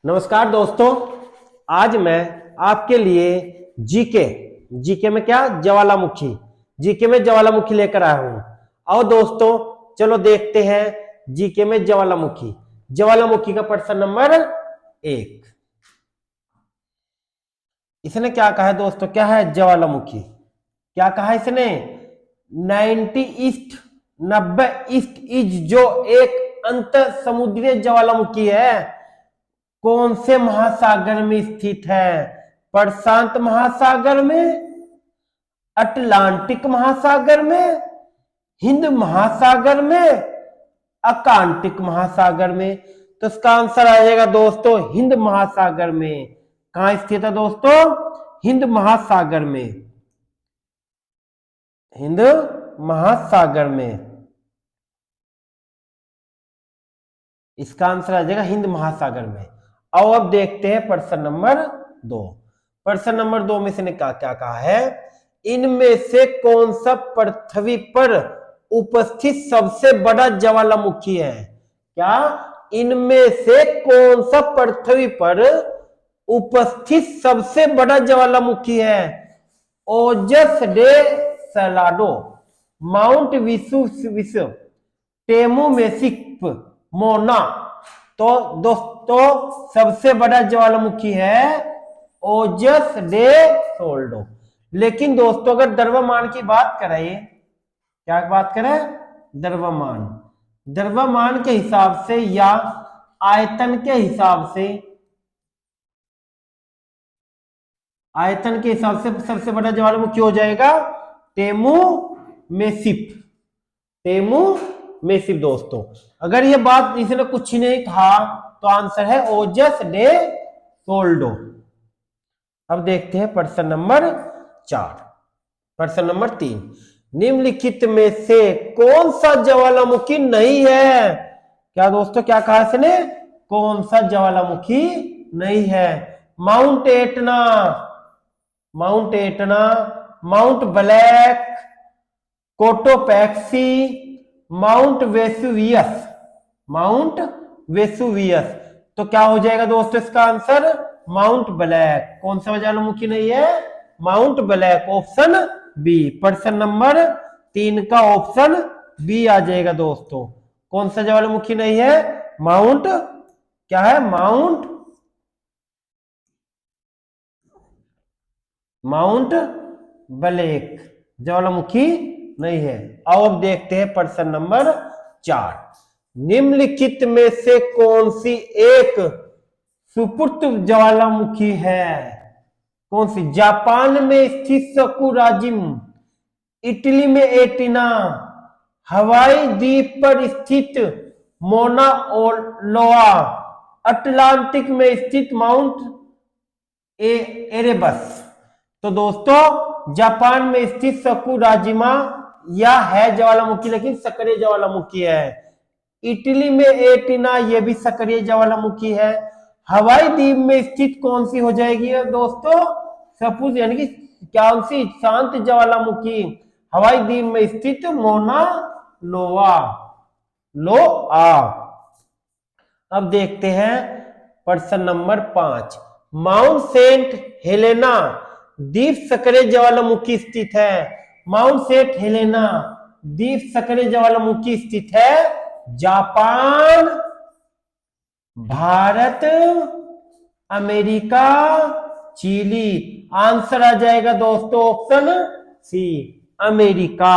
नमस्कार दोस्तों, आज मैं आपके लिए जीके जीके में क्या ज्वालामुखी जीके में ज्वालामुखी लेकर आया हूं। और दोस्तों चलो देखते हैं जीके में ज्वालामुखी ज्वालामुखी का प्रश्न नंबर 1। इसने क्या कहा है दोस्तों? क्या है ज्वालामुखी? क्या कहा इसने? 90 ईस्ट 90 ईस्ट इज जो एक अंत समुद्रीय ज्वालामुखी है कौन से महासागर में स्थित है? प्रशांत महासागर में, अटलांटिक महासागर में, हिंद महासागर में, अकांटिक महासागर में। तो इसका आंसर आ जाएगा दोस्तों हिंद महासागर में। कहां स्थित है दोस्तों? हिंद महासागर में। हिंद महासागर में इसका आंसर आ जाएगा हिंद महासागर में। और अब देखते हैं प्रश्न नंबर 2। प्रश्न नंबर 2 में इसने क्या क्या कहा है? इनमें से कौन सा पृथ्वी पर उपस्थित सबसे बड़ा ज्वालामुखी है? क्या इनमें से कौन सा पृथ्वी पर उपस्थिथ सबसे बड़ा ज्वालामुखी है? ओजस डे सलाडो, माउंट विसु, टेमू मेसिक, मोना। तो दोस्तों सबसे बड़ा ज्वालामुखी है ओजस डे सोल्डो। लेकिन दोस्तों अगर द्रव्यमान की बात करें, क्या बात करें? द्रव्यमान के हिसाब से या आयतन के हिसाब से, आयतन के हिसाब से सबसे बड़ा ज्वालामुखी हो जाएगा टेमू मेसिप। टेमू मेसिप दोस्तों। अगर ये बात इसने कुछ ही नहीं कहा तो आंसर है ओजस डे सोल्डो। अब देखते हैं प्रश्न नंबर 4। प्रश्न नंबर 3, निम्नलिखित में से कौन सा ज्वालामुखी नहीं है? क्या दोस्तों क्या कहा इसने? कौन सा ज्वालामुखी नहीं है? Mount Etna, mount Etna, mount black, Cotopaxi, mount Vesuvius, mount Vesuvius. तो क्या हो जाएगा दोस्तों इसका आंसर? Mount black. कौन सा ज्वालामुखी नहीं है? Mount Black, option B. प्रश्न नंबर 3 का ऑप्शन बी आ जाएगा दोस्तों। कौन सा ज्वालामुखी नहीं है? माउंट, क्या है? माउंट ब्लैक ज्वालामुखी नहीं है। अब देखते हैं प्रश्न नंबर 4। निम्नलिखित में से कौन सी एक सुपुर्द ज्वालामुखी है? कौन सी? जापान में स्थित सकुराजिम, इटली में एटिना, हवाई द्वीप पर स्थित मोना लोआ, अटलांटिक में स्थित माउंट एरेबस। तो दोस्तों जापान में स्थित सकुराजिमा यह है ज्वालामुखी, लेकिन सक्रिय ज्वालामुखी है। इटली में एटिना यह भी सक्रिय ज्वालामुखी है। हवाई द्वीप में स्थित कौन सी हो जाएगी दोस्तों? सपुज यानी कि कौन सी? शांत ज्वालामुखी। हवाई द्वीप में स्थित मोना लोआ, लोआ। अब देखते हैं प्रश्न नंबर 5। माउंट सेंट हेलेना द्वीप सक्रिय ज्वालामुखी स्थित है। माउंट सेंट हेलेना द्वीप सक्रिय ज्वालामुखी स्थित है Japan, Bharat, America, Chile. Answer आ जाएगा दोस्तों ऑप्शन सी, अमेरिका।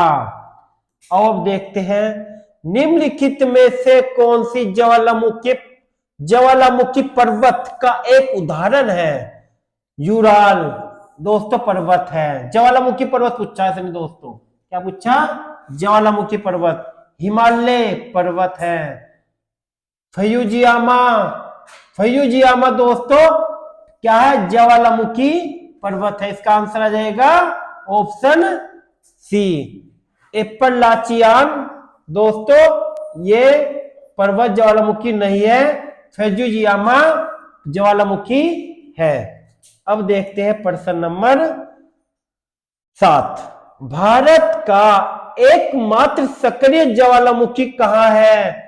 अब देखते हैं निम्नलिखित में से कौन सी ज्वालामुखी पर्वत का एक उदाहरण है? यूराल दोस्तों पर्वत है। ज्वालामुखी पर्वत पूछा है इसने दोस्तों। क्या पूछा? ज्वालामुखी पर्वत। हिमालय पर्वत है। फयूजियामा, फयूजियामा दोस्तों क्या है? ज्वालामुखी पर्वत है। इसका आंसर आ जाएगा ऑप्शन सी, एप्पलाचियान। दोस्तों ये पर्वत ज्वालामुखी नहीं है, फयूजियामा ज्वालामुखी है। अब देखते हैं प्रश्न नंबर 7। भारत का एकमात्र सक्रिय ज्वालामुखी कहां है?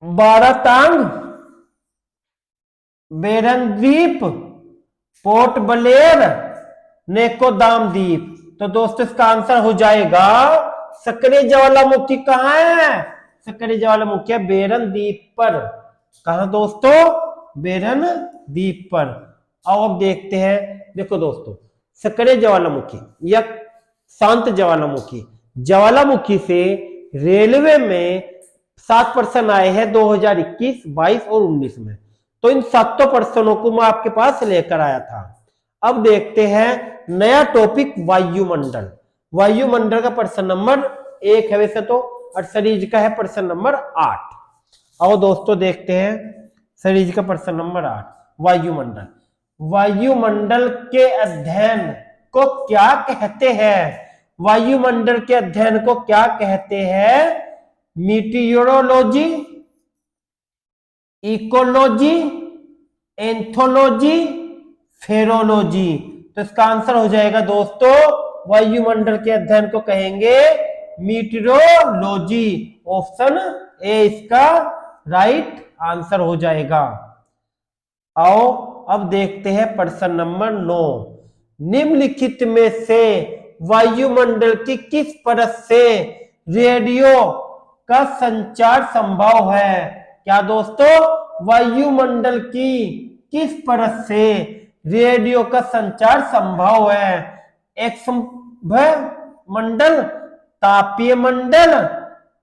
बारातांग, बेरन द्वीप, पोर्ट ब्लेयर, नेकोदाम द्वीप। तो दोस्तों इसका आंसर हो जाएगा सक्रिय ज्वालामुखी कहाँ है? सक्रिय ज्वालामुखी है बेरन द्वीप पर। कहा दोस्तों? बेरन द्वीप पर। अब देखते हैं, देखो दोस्तों, सक्रिय ज्वालामुखी या शांत ज्वालामुखी, ज्वालामुखी से रेलवे में 7% आए हैं 2021, 22 और 19 में। तो इन 7 प्रश्नों को मैं आपके पास लेकर आया था। अब देखते हैं नया टॉपिक वायुमंडल। वायुमंडल का प्रश्न नंबर 1 है वैसे तो, और सीरीज का है प्रश्न नंबर 8। आओ दोस्तों देखते हैं सीरीज का प्रश्न नंबर 8, वायुमंडल। वायुमंडल के अध्ययन को क्या कहते हैं? वायुमंडल के अध्ययन को क्या कहते हैं? मीटियोरोलॉजी, इकोलॉजी, एंथोलॉजी, फेरोलॉजी। तो इसका आंसर हो जाएगा दोस्तों, वायुमंडल के अध्ययन को कहेंगे मीटियोरोलॉजी। ऑप्शन ए इसका राइट आंसर हो जाएगा। आओ अब देखते हैं प्रश्न नंबर 9। निम्नलिखित में से वायुमंडल की किस परत से रेडियो का संचार संभव है? क्या दोस्तों? वायुमंडल की किस परत से रेडियो का संचार संभव है? एक्सभय मंडल, तापीय मंडल,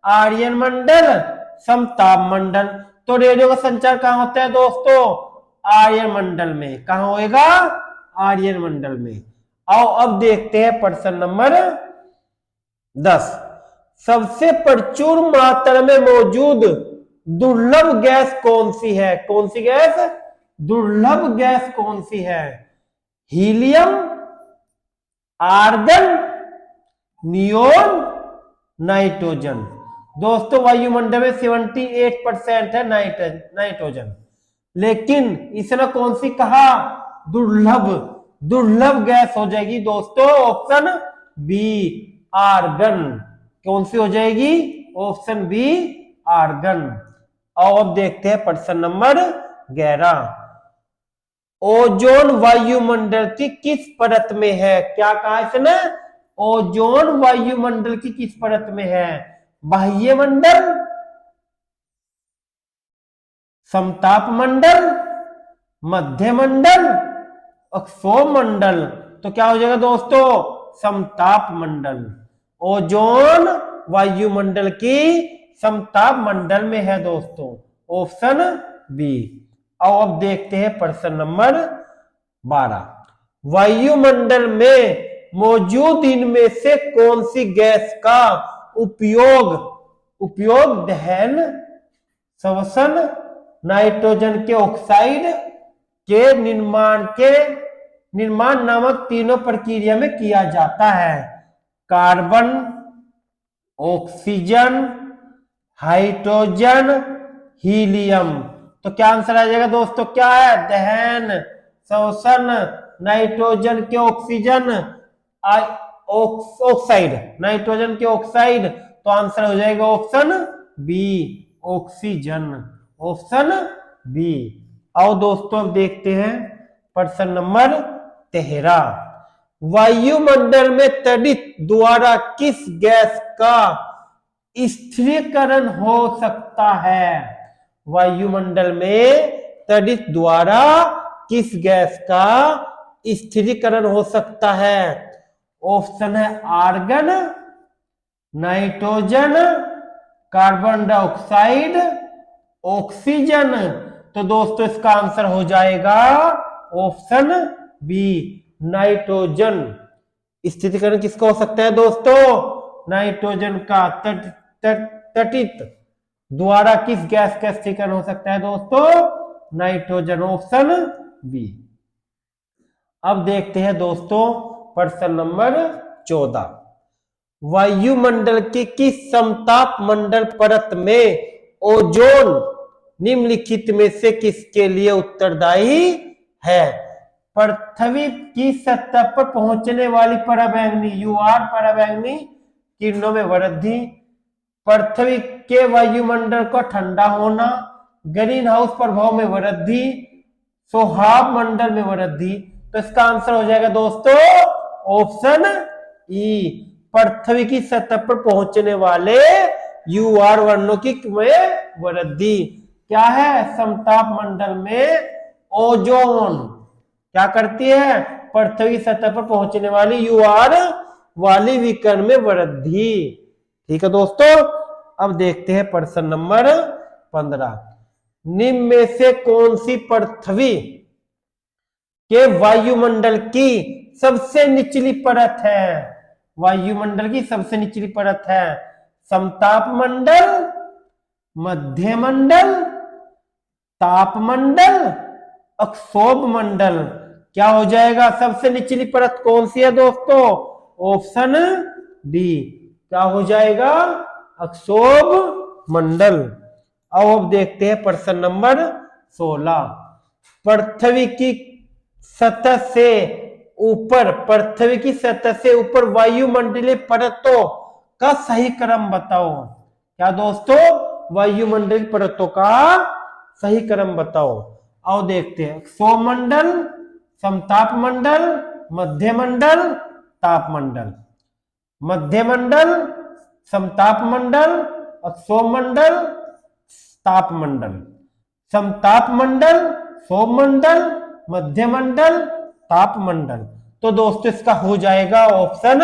आर्यन मंडल, समताप मंडल। तो रेडियो का संचार कहां होता है दोस्तों? आर्यन मंडल में। कहां होएगा? आर्यन मंडल में। आओ अब देखते हैं प्रश्न नंबर 10। सबसे प्रचुर मात्रा में मौजूद दुर्लभ गैस कौन सी है? कौन सी गैस? दुर्लभ गैस कौन सी है? Helium, argon, neon, nitrogen. दोस्तों वायुमंडल में 78% है नाइट्रोजन, लेकिन इसने कौन सी कहा? दुर्लभ। दुर्लभ गैस हो जाएगी दोस्तों ऑप्शन बी, आर्गन। कौन सी हो जाएगी? Option B, argon. और अब देखते हैं प्रश्न नंबर 11। ओजोन वायुमंडल की किस परत में है? क्या कहा इसने? ओजोन वायुमंडल की किस परत में है? बाह्य मंडल, समताप मंडल, मध्य मंडल, अक्षोभ मंडल। तो क्या हो जाएगा दोस्तों? समताप मंडल। ओजोन वायुमंडल की समताप मंडल में है दोस्तों, ऑप्शन बी। अब देखते हैं प्रश्न नंबर 12। वायुमंडल में मौजूद इनमें से कौन सी गैस का उपयोग दहन, श्वसन, नाइट्रोजन के ऑक्साइड के निर्माण नामक तीनों प्रक्रिया में किया जाता है? Carbon, oxygen, hydrogen, helium. तो क्या आंसर आ जाएगा दोस्तों? क्या है? दहन, श्वसन, नाइट्रोजन के ऑक्सीजन, ऑक्साइड, नाइट्रोजन के ऑक्साइड। तो आंसर हो जाएगा option B, oxygen. Option B. आओ दोस्तों अब देखते हैं प्रश्न नंबर 13। वायुमंडल में तड़ित द्वारा किस गैस का स्थिरीकरण हो सकता है? वायुमंडल में तड़ित द्वारा किस गैस का स्थिरीकरण हो सकता है? ऑप्शन है argon, nitrogen, carbon dioxide, oxygen. तो दोस्तों इसका आंसर हो जाएगा ऑप्शन बी, नाइट्रोजन। स्थिरीकरण किसका हो सकता है दोस्तों? नाइट्रोजन का तटित द्वारा किस गैस का स्थिरीकरण हो सकता है दोस्तों? नाइट्रोजन। Option B. अब देखते हैं दोस्तों प्रश्न नंबर 14। वायुमंडल की किस समताप मंडल परत में ओजोन निम्नलिखित में से किसके लिए उत्तरदायी है? पृथ्वी की सतह पर पहुंचने वाली पराबैंगनी UR पराबैंगनी किरणों में वृद्धि, पृथ्वी के वायुमंडल को ठंडा होना, ग्रीन हाउस प्रभाव में वृद्धि, हाफ मंडल में वृद्धि। तो इसका आंसर हो जाएगा दोस्तों ऑप्शन ई, पृथ्वी की सतह पर पहुंचने वाले यूआर वर्णों की में वृद्धि। क्या है, समताप मंडल में ओजोन क्या करती है, पृथ्वी की सतह पर पहुंचने वाली यूआर वाली विकिरण में वृद्धि। ठीक है दोस्तों, अब देखते हैं प्रश्न नंबर 15। निम्न में से कौन सी पृथ्वी के वायुमंडल की सबसे निचली परत है? वायुमंडल की सबसे निचली परत है समताप मंडल, मध्य मंडल, तापमंडल, अक्षोभ मंडल। क्या हो जाएगा, सबसे निचली परत कौन सी है दोस्तों? ऑप्शन डी, क्या हो जाएगा, अक्षोभ मंडल। अब देखते हैं प्रश्न नंबर 16। पृथ्वी की सतह से ऊपर, पृथ्वी की सतह से ऊपर वायुमंडलीय परतों का सही क्रम बताओ। क्या दोस्तों, वायुमंडलीय परतों का सही क्रम बताओ। आओ देखते हैं, सौमंडल, समताप मंडल, मध्य मंडल, तापमंडल। मध्य मंडल, समताप मंडल, अक्षोभ मंडल, तापमंडल। समताप मंडल, सौमंडल, मध्य मंडल, तापमंडल। तो दोस्तों इसका हो जाएगा ऑप्शन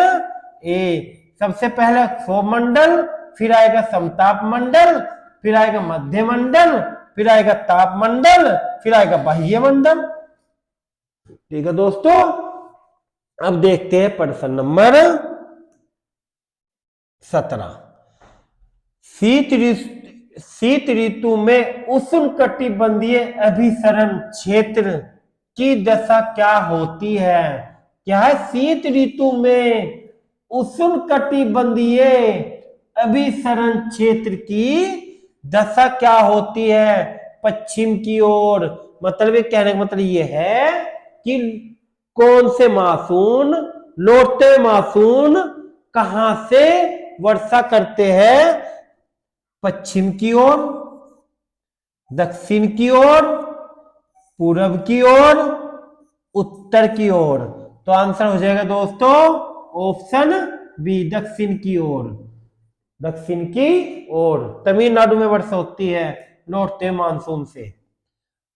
ए। सबसे पहले सौमंडल, फिर आएगा समताप मंडल, फिर आएगा मध्य मंडल, फिर आएगा तापमंडल, फिर आएगा बाह्य मंडल। ठीक है दोस्तों, अब देखते हैं प्रश्न नंबर 17। शीत ऋतु में उष्णकटिबंधीय अभिसरण क्षेत्र की दशा क्या होती है? क्या है, शीत ऋतु में उष्णकटिबंधीय अभिसरण क्षेत्र की दशा क्या होती है? पश्चिम की ओर। मतलब ये कहने का मतलब ये है कि कौन से मानसून, लौटते मानसून कहां से वर्षा करते हैं? पश्चिम की ओर, दक्षिण की ओर, पूर्व की ओर, उत्तर की ओर। तो आंसर हो जाएगा दोस्तों ऑप्शन बी, दक्षिण की ओर। दक्षिण की ओर तमिलनाडु में वर्षा होती है लौटते मानसून से।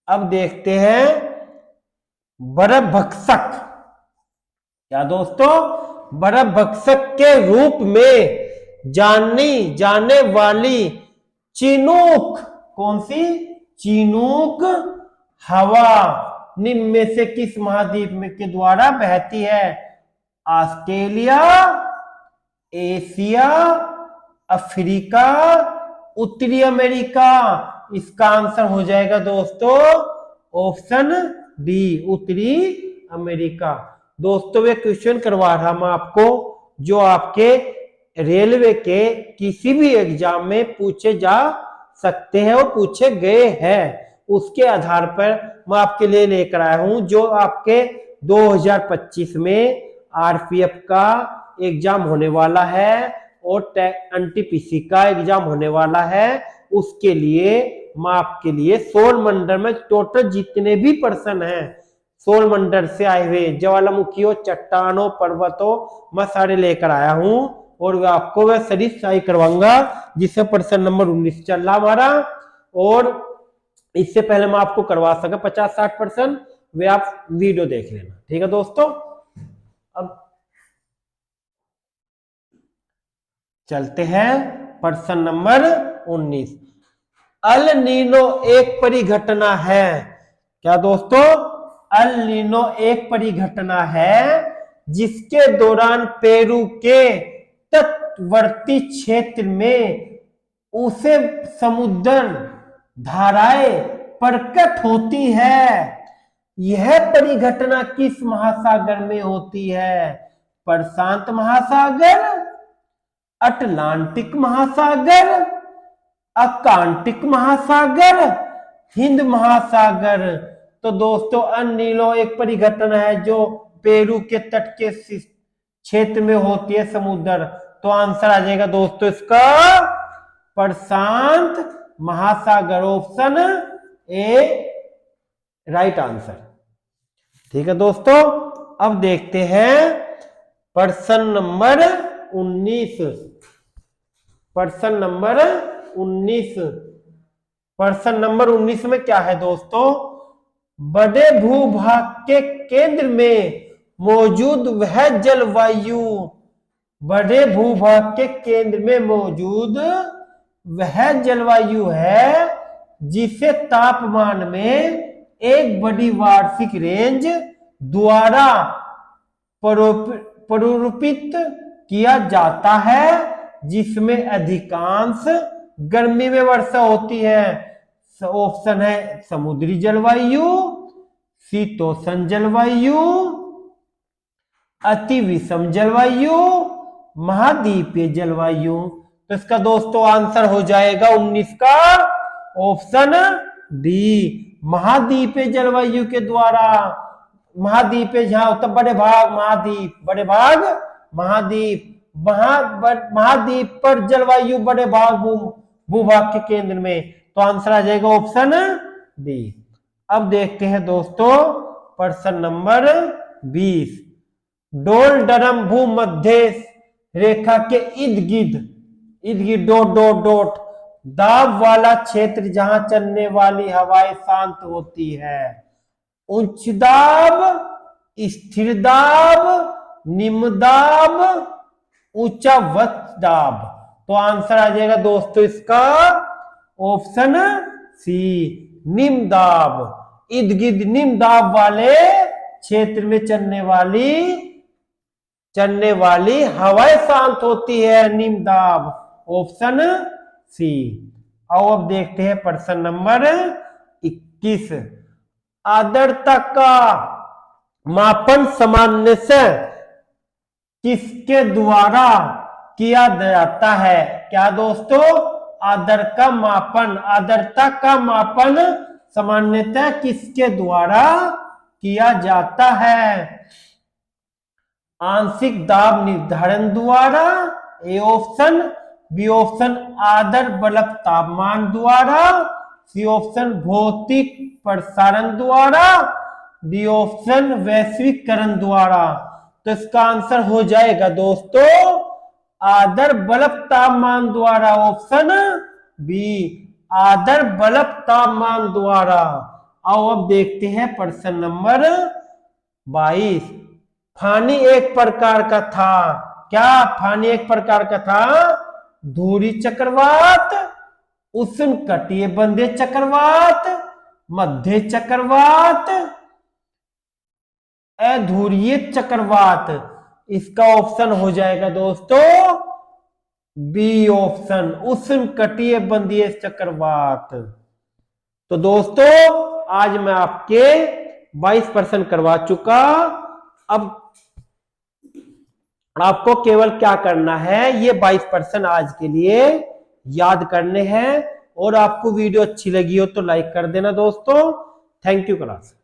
अब देखते हैं बर्फ भक्षक। क्या दोस्तों, बर्फ भक्षक के रूप में जानी जाने वाली चिनूक, कौन सी? चिनूक हवा निम्न में से किस महाद्वीप में के द्वारा बहती है? ऑस्ट्रेलिया, एशिया, अफ्रीका, उत्तरी अमेरिका। इसका आंसर हो जाएगा दोस्तों ऑप्शन डी, उत्तरी अमेरिका। दोस्तों ये क्वेश्चन करवा रहा मैं आपको जो आपके रेलवे के किसी भी एग्जाम में पूछे जा सकते हैं और पूछे गए हैं। उसके आधार पर मैं आपके लिए लेकर आया हूं जो आपके 2025 में आरपीएफ का एग्जाम होने वाला है और एनटीपीसी का एग्जाम होने वाला है। उसके लिए मैं आपके लिए सोल मंडल में टोटल जितने भी पर्सन हैं सोल मंडल से आए हुए, ज्वालामुखियों, चट्टानों, पर्वतों, मैं सारे लेकर आया हूं और वे आपको वह सभी शाही करवाऊंगा जिससे पर्सन नंबर 19 चल रहा हमारा। और इससे पहले मैं आपको करवा सका 50-60%, वे आप वीडियो देख लेना। ठीक है दोस्तों, अब चलते हैं प्रश्न नंबर 19। अल नीनो एक परिघटना है। क्या दोस्तों, अल नीनो एक परिघटना है जिसके दौरान पेरू के तटवर्ती क्षेत्र में उसे समुद्र धाराएं प्रकट होती है। यह परिघटना किस महासागर में होती है? प्रशांत महासागर, अटलांटिक महासागर, अकांटिक महासागर, हिंद महासागर। तो दोस्तों अल नीनो एक परिघटना है जो पेरू के तट के क्षेत्र में होती है समुद्र। तो आंसर आ जाएगा दोस्तों इसका प्रशांत महासागर, ऑप्शन ए राइट आंसर। ठीक है दोस्तों, अब देखते हैं प्रश्न नंबर 19। प्रश्न नंबर 19। प्रश्न नंबर 19 में क्या है दोस्तों? बड़े भूभाग के केंद्र में मौजूद वह जलवायु, बड़े भूभाग के केंद्र में मौजूद वह जलवायु है जिसे तापमान में एक बड़ी वार्षिक रेंज द्वारा प्ररूपित किया जाता है, जिसमें अधिकांश गर्मी में वर्षा होती है। ऑप्शन है समुद्री जलवायु, शीतोष्ण जलवायु, अति विषम जलवायु, महाद्वीपीय जलवायु। तो इसका दोस्तों आंसर हो जाएगा 19 का ऑप्शन डी, महाद्वीपीय जलवायु के द्वारा। महाद्वीपीय जहां होता बड़े भाग महाद्वीप, बड़े भाग महाद्वीप, महाद्वीप पर जलवायु बड़े भाग भूभाग के केंद्र में। तो आंसर आ जाएगा ऑप्शन डी। अब देखते हैं दोस्तों प्रश्न नंबर 20। डोल डरम भूमध्य रेखा के इर्द गिर्द डॉट डॉट डॉट दाब वाला क्षेत्र जहां चलने वाली हवाएं शांत होती है। उच्च दाब, स्थिर दाब, निम्न दाब, उच्चावच दाब। तो आंसर आ जाएगा दोस्तों इसका ऑप्शन सी, निम्न दाब। इर्द गिर्द निम्न दाब वाले क्षेत्र में चलने वाली हवाएं शांत होती है, निम्न दाब, ऑप्शन सी। आओ अब देखते हैं प्रश्न नंबर 21। आर्द्रता का मापन सामान्य से किसके द्वारा किया जाता है? क्या दोस्तों? आर्द्रता का मापन सामान्यतः किसके द्वारा किया जाता है? आंशिक दाब निर्धारण द्वारा, ए ऑप्शन, बी ऑप्शन आर्द्र बल्ब तापमान द्वारा, सी ऑप्शन भौतिक प्रसारण द्वारा, डी ऑप्शन वैश्वीकरण द्वारा। तो इसका आंसर हो जाएगा दोस्तों आर्द्र बल्ब तापमान द्वारा, ऑप्शन बी, आर्द्र बल्ब तापमान द्वारा। आओ अब देखते हैं प्रश्न नंबर 22। फानी एक प्रकार का था। क्या फानी एक प्रकार का था? धुरी चक्रवात, उष्णकटिबंधीय चक्रवात, मध्य चक्रवात, अधुरीय चक्रवात। इसका ऑप्शन हो जाएगा दोस्तों बी ऑप्शन, उष्णकटिबंधीय चक्रवात। तो दोस्तों आज मैं आपके 22 प्रश्न करवा चुका। अब आपको केवल क्या करना है, ये 22 प्रश्न आज के लिए याद करने हैं। और आपको वीडियो अच्छी लगी हो तो लाइक कर देना दोस्तों। Thank you class.